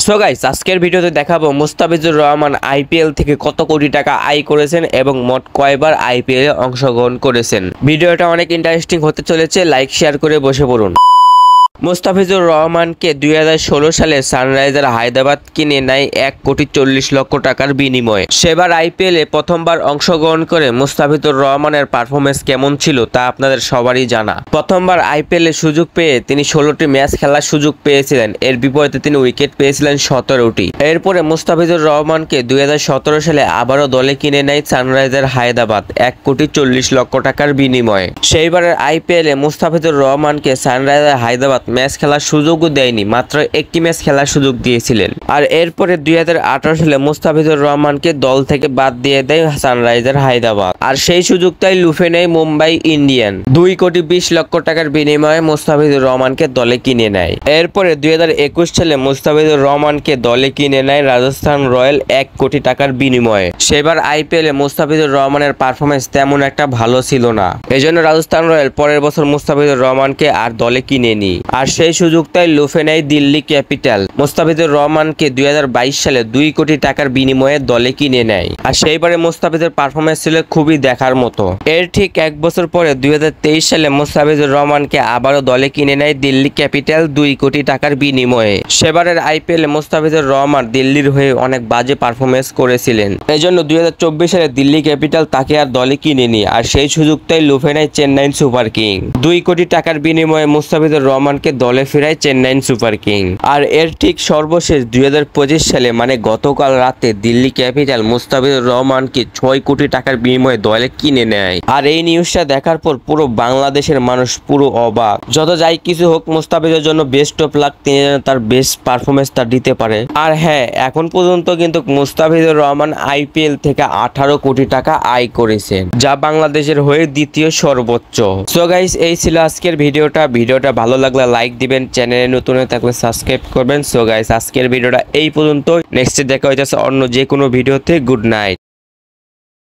So guys, আজকের ভিডিওতে দেখাবো মুস্তাফিজুর রহমান আইপিএল থেকে কত কোটি টাকা আয় করেছেন এবং মোট কয়বার আইপিএল এ অংশগ্রহণ করেছেন। ভিডিওটা অনেক ইন্টারেস্টিং হতে চলেছে, লাইক শেয়ার করে বসে পড়ুন। মুস্তাফিজুর রহমানকে 2016 সালে সানরাইজার হায়দ্রাবাদ কিনে নেয় 1,40,00,000 টাকার বিনিময়ে। সেবার আইপিএল এ প্রথমবার অংশগ্রহণ করে মুস্তাফিজুর রহমানের পারফরমেন্স কেমন ছিল তা আপনাদের সবারই জানা। প্রথমবার আইপিএল এ সুযোগ পেয়ে তিনি 16টি ম্যাচ খেলার সুযোগ পেয়েছিলেন, এর বিপরীতে তিনি উইকেট পেয়েছিলেন 17টি। এরপরে মুস্তাফিজুর রহমানকে 2017 সালে আবারও দলে কিনে নেয় সানরাইজার হায়দ্রাবাদ 1,40,00,000 টাকার বিনিময়ে। সেইবারের আইপিএল এ মুস্তাফিজুর রহমানকে সানরাইজার হায়দ্রাবাদ ম্যাচ খেলার সুযোগও দেয়নি, মাত্র একটি ম্যাচ খেলার সুযোগ দিয়েছিলেন। আর এরপরে 2018 সালে মুস্তাফিজুর রহমানকে দল থেকে বাদ দিয়ে দেয় সানরাইজার হায়দ্রাবাদ, আর সেই সুযোগটাই লুফে নেয় মুম্বাই ইন্ডিয়ান 2,20,00,000 টাকার বিনিময়ে মুস্তাফিজুর রহমানকে দলে কিনে নেয়। এরপরে 2021 সালে মুস্তাফিজুর রহমানকে দলে কিনে নেয় রাজস্থান রয়্যাল 1 কোটি টাকার বিনিময়ে। সেবার আইপিএল এ মুস্তাফিজুর রহমানের পারফরমেন্স তেমন একটা ভালো ছিল না, এজন্য রাজস্থান রয়্যাল পরের বছর মুস্তাফিজুর রহমানকে আর দলে কিনেনি, আর সেই সুযোগটাই লুফে নেয় দিল্লি ক্যাপিটাল। মুস্তাফিজুর রহমানকে 2022 সালে 2 কোটি টাকার বিনিময়ে দলে কিনে নেয়, আর সেইবারে মুস্তাফিজুর পারফরমেন্স ছিল খুবই দেখার মতো। এর ঠিক এক বছর পরে 2023 সালে মুস্তাফিজুর রহমানকে আবারও দলে কিনে নেয় দিল্লি ক্যাপিটাল 2 কোটি টাকার বিনিময়ে। সেবারের আইপিএল এ মুস্তাফিজুর রহমান দিল্লির হয়ে অনেক বাজে পারফরমেন্স করেছিলেন, এজন্য 2024 সালে দিল্লি ক্যাপিটাল তাকে আর দলে কিনেনি, আর সেই সুযোগটাই লুফে নেয় চেন্নাই সুপার কিং। 2 কোটি টাকার বিনিময়ে মুস্তাফিজুর রহমানকে দলে ফেরায় চেন্নাই সুপার কিং। আর এর ঠিক সর্বশেষ 2025 সালে মানে গতকাল রাতে দিল্লি ক্যাপিটাল মুস্তাফিজুর রহমানকে 6 কোটি টাকার বিনিময়ে দলে কিনে নেয়। আর এই নিউজটা দেখার পর পুরো বাংলাদেশের মানুষ পুরো অবাক। যত যাই কিছু হোক, মুস্তাফিজের জন্য বেস্ট অফ লাক, তিনি যেন তার বেস্ট পারফরমেন্সটা দিতে পারে। আর হ্যাঁ, এখন পর্যন্ত কিন্তু মুস্তাফিজুর রহমান আইপিএল থেকে 18 কোটি টাকা আয় করেছেন, যা বাংলাদেশের হয়ে দ্বিতীয় সর্বোচ্চ। সো গাইস, এই ছিল আজকের ভিডিওটা ভালো লাগলে লাইক দিবেন, চ্যানেলে নতুন হয়ে থাকলে সাবস্ক্রাইব করবেন। সো গাইস, আজকের ভিডিওটা এই পর্যন্ত। নেক্সট দেখা হইতেছে অন্য যে কোনো ভিডিওতে। Good night.